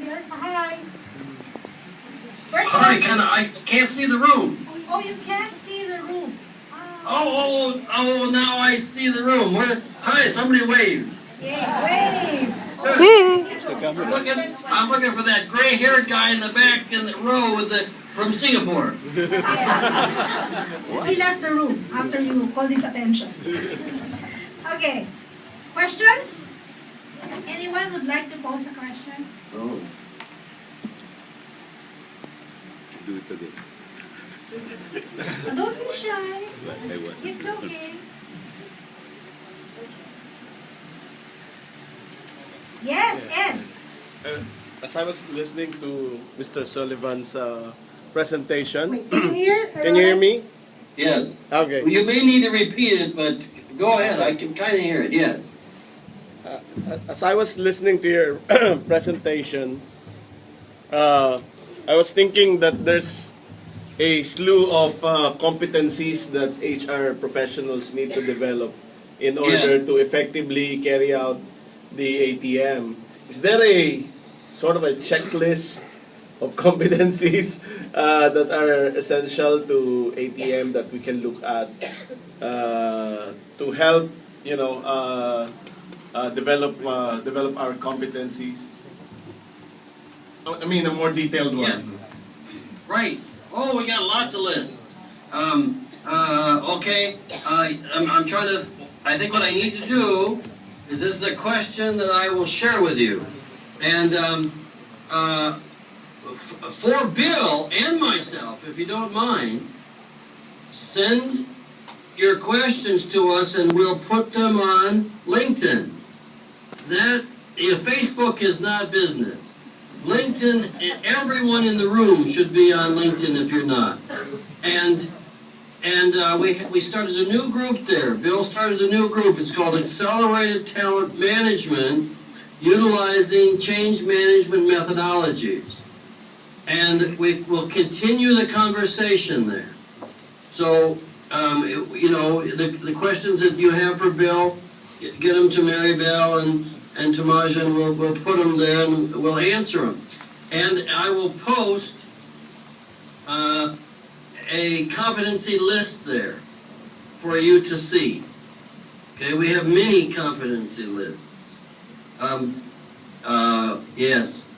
here. Hi. First Hi, question. I can't see the room. Oh, you can't see the room. Oh, now I see the room. Hi, somebody waved. Yeah, wave. I'm looking for that gray-haired guy in the back in the row from Singapore. He left the room after you called his attention. Okay. Questions? Anyone would like to pose a question? Oh. Do it again. Don't be shy. It's okay. Yes, Ed. As I was listening to Mr. Sullivan's presentation, Wait, can you hear? can you hear me? Yes. Okay. Well, you may need to repeat it, but go ahead. I can kind of hear it. Yes. As I was listening to your presentation, I was thinking that there's a slew of competencies that HR professionals need to develop in order to effectively carry out the ATM. Is there a sort of a checklist of competencies that are essential to ATM that we can look at to help, develop our competencies? I mean, a more detailed one. Yes. Right. Oh, we got lots of lists. Okay. I'm trying to. I think what I need to do is this is a question that I will share with you, and for Bill and myself, if you don't mind, send your questions to us, and we'll put them on LinkedIn. Facebook is not business. LinkedIn, everyone in the room should be on LinkedIn if you're not. And we started a new group there. Bill started a new group. It's called Accelerated Talent Management, utilizing change management methodologies. And we will continue the conversation there. So, the questions that you have for Bill, get them to Mary Bell and to Maja, and we'll put them there and we'll answer them. And I will post a competency list there for you to see. Okay, we have many competency lists. Yes.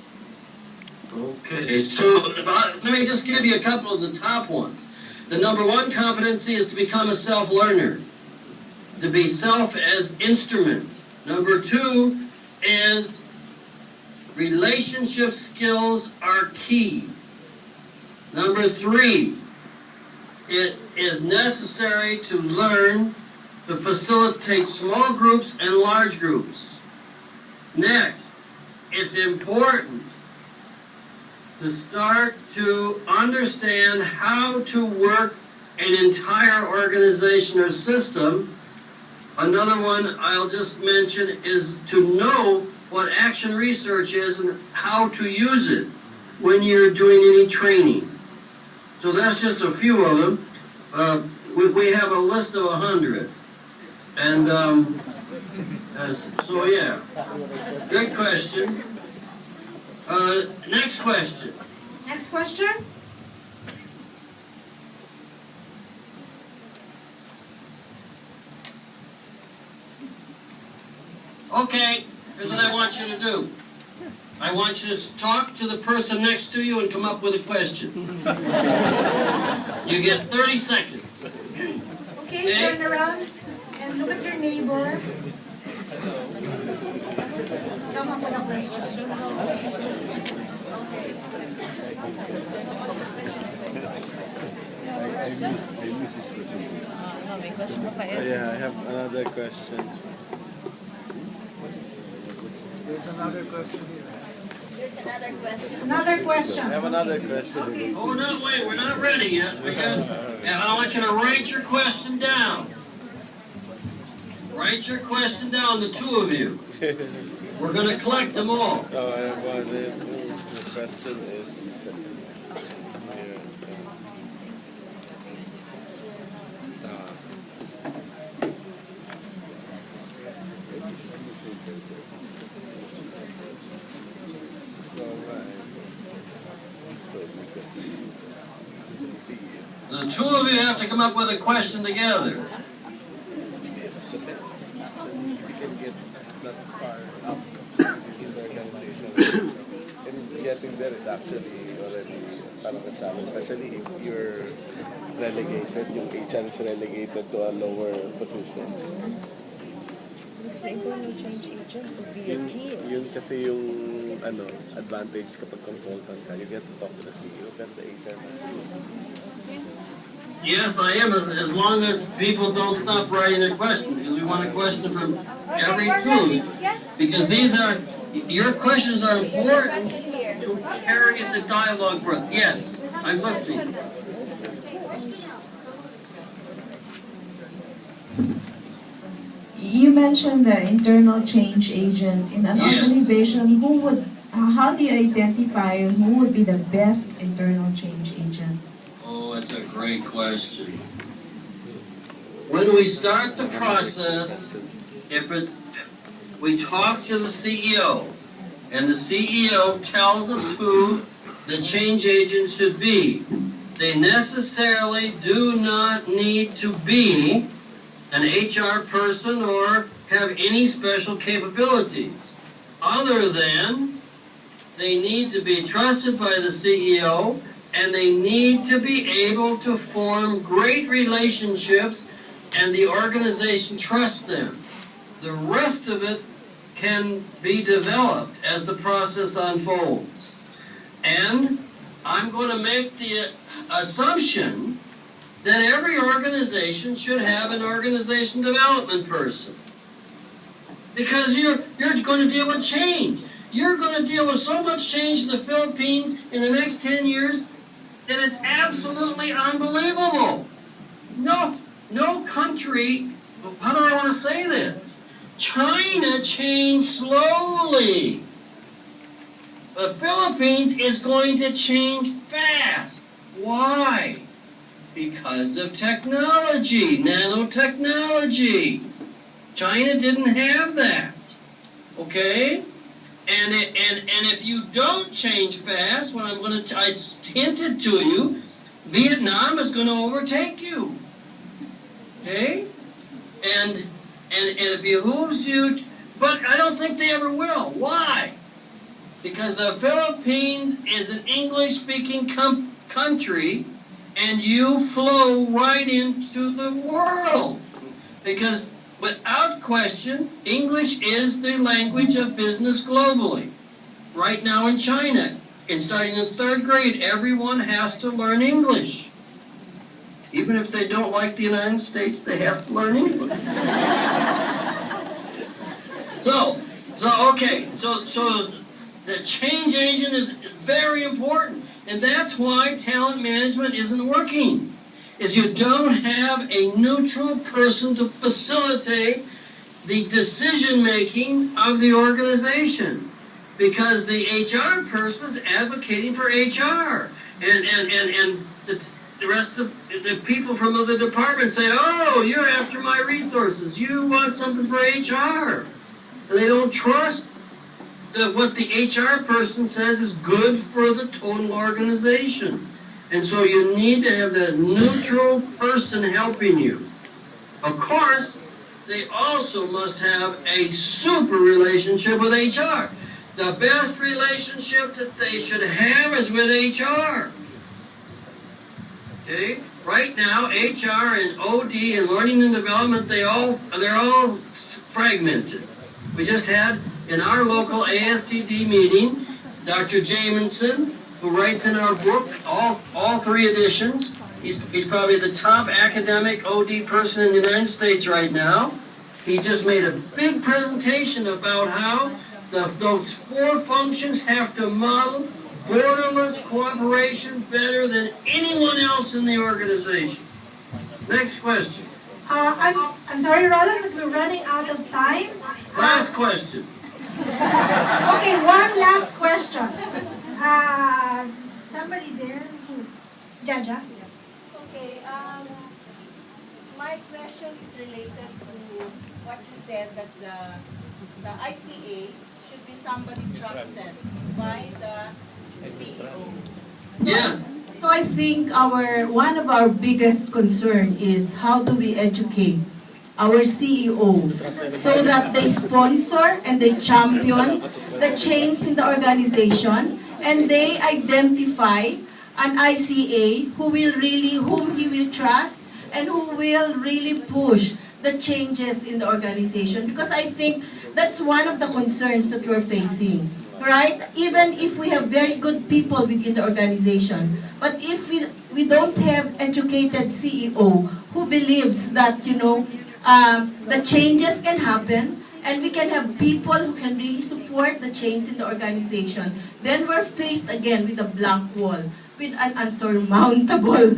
Okay, so let me just give you a couple of the top ones. The number one competency is to become a self-learner, to be self as instrument. Number two is relationship skills are key. Number three, it is necessary to learn to facilitate small groups and large groups. Next, it's important to start to understand how to work an entire organization or system. Another one I'll just mention is to know what action research is and how to use it when you're doing any training. So that's just a few of them. We have a list of 100. And so yeah, good question. Next question. Next question. Okay, here's what I want you to do. I want you to talk to the person next to you and come up with a question. You get 30 seconds. Okay, turn around and look at your neighbor. Come up with a question. Yeah, I have another question. There's another question here. There's another question. Another question. I have another question. Okay. Oh, no, wait, we're not ready yet. And I want you to write your question down. Write your question down, the two of you. We're going to collect them all. Oh, I have one. The question is here. two of you have to come up with a question together. We can get that far up in the organization. And getting there is actually already parang a challenge, especially if you're relegated, yung HR is relegated to a lower position. Because the internal change agent would be your key. Yun kasi yung advantage kapag consultant ka. You get to talk to the CEO and the HR. Yes, I am, as long as people don't stop writing a question, because we want a question from every two. Because your questions are important to carry the dialogue forth. Yes, I'm listening. You mentioned the internal change agent in an Yes. organization. How do you identify who would be the best internal change agent? Oh, that's a great question. When we start the process, we talk to the CEO, and the CEO tells us who the change agent should be. They necessarily do not need to be an HR person or have any special capabilities, other than they need to be trusted by the CEO, and they need to be able to form great relationships and the organization trusts them. The rest of it can be developed as the process unfolds. And I'm going to make the assumption that every organization should have an organization development person. Because you're going to deal with change. You're going to deal with so much change in the Philippines in the next 10 years that it's absolutely unbelievable. No country, how do I want to say this? China changed slowly. The Philippines is going to change fast. Why? Because of technology, nanotechnology. China didn't have that. Okay? And if you don't change fast, what I hinted to you, Vietnam is going to overtake you. Okay? And it behooves you, but I don't think they ever will. Why? Because the Philippines is an English-speaking country, and you flow right into the world. Because without question, English is the language of business globally. Right now in China, and starting in 3rd grade, everyone has to learn English. Even if they don't like the United States, they have to learn English. So the change agent is very important. And that's why talent management isn't working. Is you don't have a neutral person to facilitate the decision-making of the organization. Because the HR person is advocating for HR. And the rest of the people from other departments say, oh, you're after my resources. You want something for HR. And they don't trust what the HR person says is good for the total organization. And so you need to have that neutral person helping you. Of course, they also must have a super relationship with HR. The best relationship that they should have is with HR. Okay? Right now, HR and OD and learning and development, they're all fragmented. We just had in our local ASTD meeting, Dr. Jamison, who writes in our book, all 3 editions. He's probably the top academic OD person in the United States right now. He just made a big presentation about how those 4 functions have to model borderless cooperation better than anyone else in the organization. Next question. I'm sorry, Roland, but we're running out of time. Last question. Okay, one last question. Somebody there? Jaja? Okay, my question is related to what you said, that the ICA should be somebody trusted by the CEO. Yes. So I think one of our biggest concern is how do we educate our CEOs so that they sponsor and they champion the change in the organization, and they identify an ICA whom he will trust and who will really push the changes in the organization. Because I think that's one of the concerns that we're facing, right? Even if we have very good people within the organization, but if we don't have educated CEO who believes that, the changes can happen, and we can have people who can really support the change in the organization, then we're faced again with a blank wall, with an unsurmountable,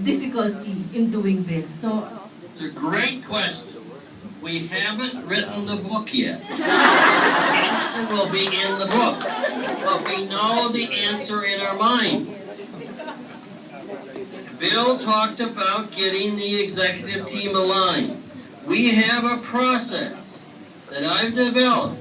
difficulty in doing this. So It's a great question. We haven't written the book yet. The answer will be in the book, but we know the answer in our mind. Bill talked about getting the executive team aligned. We have a process that I've developed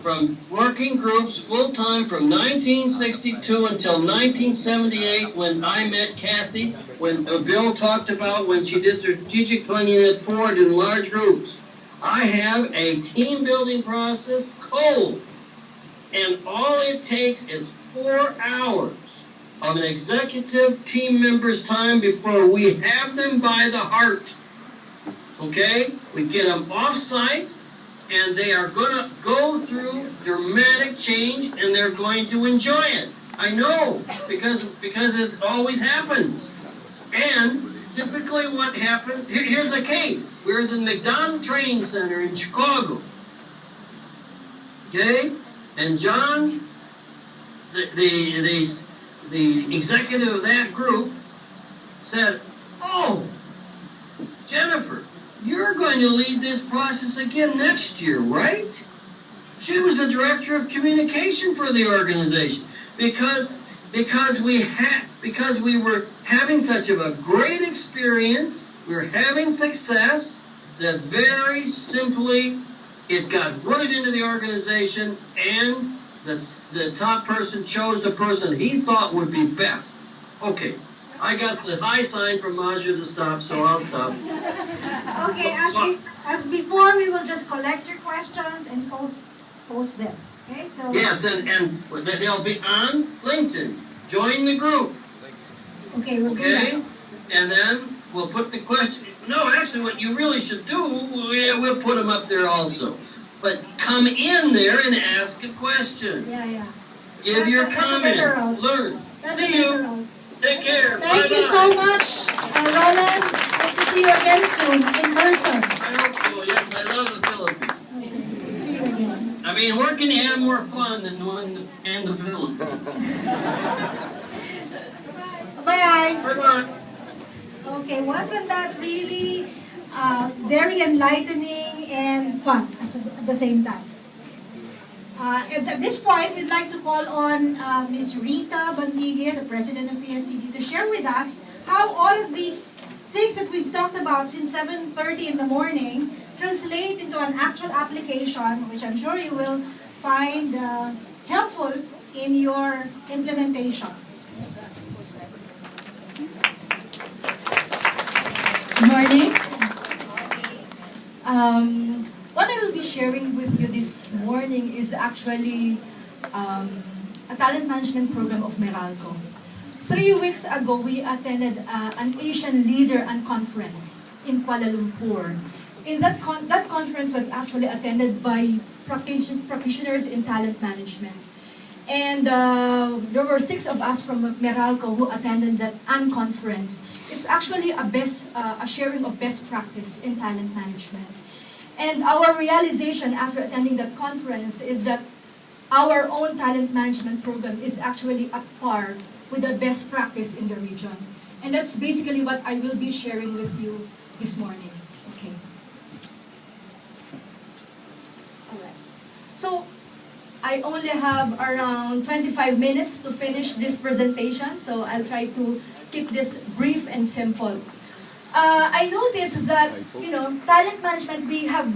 from working groups full-time from 1962 until 1978 when I met Kathy, when Bill talked about when she did strategic planning at Ford in large groups. I have a team-building process cold, and all it takes is 4 hours of an executive team member's time before we have them by the heart. Okay? We get them off-site, and they are going to go through dramatic change, and they're going to enjoy it. I know, because it always happens. And typically what happens, here's a case. We're at the McDonald Training Center in Chicago. Okay? And John, the executive of that group, said, "Oh, Jennifer, you're going to lead this process again next year, right?" She was the director of communication for the organization because we were having such a great experience, we were having success, that very simply it got rooted into the organization, and the top person chose the person he thought would be best. Okay. I got the high sign from Maja to stop, so I'll stop. Okay, as before, we will just collect your questions and post them. Okay, so Yes, and they'll be on LinkedIn. Join the group, okay, we'll do okay? that. And then we'll put the question. No, actually, what you really should do, we'll put them up there also. But come in there and ask a question. Yeah. Give your That's a better route. comments. Learn. That's a See better you. route. Take care. Thank you so much, Roland. Hope to see you again soon in person. I hope so. Yes, I love the Philippines. Okay, see you again. I mean, where can you have more fun than doing in the Philippines? Bye. Bye-bye. Okay, wasn't that really very enlightening and fun at the same time? At this point, we'd like to call on Ms. Rita Bandigue, the president of PSTD, to share with us how all of these things that we've talked about since 7:30 in the morning translate into an actual application, which I'm sure you will find helpful in your implementation. Good morning. What I will be sharing with you this morning is actually a talent management program of Meralco. 3 weeks ago, we attended an Asian Leader and Conference in Kuala Lumpur. In that conference was actually attended by practitioners in talent management. And there were 6 of us from Meralco who attended that conference. It's actually a sharing of best practice in talent management. And our realization after attending that conference is that our own talent management program is actually at par with the best practice in the region. And that's basically what I will be sharing with you this morning. Okay. Alright. So, I only have around 25 minutes to finish this presentation, so I'll try to keep this brief and simple. I noticed that, talent management, we have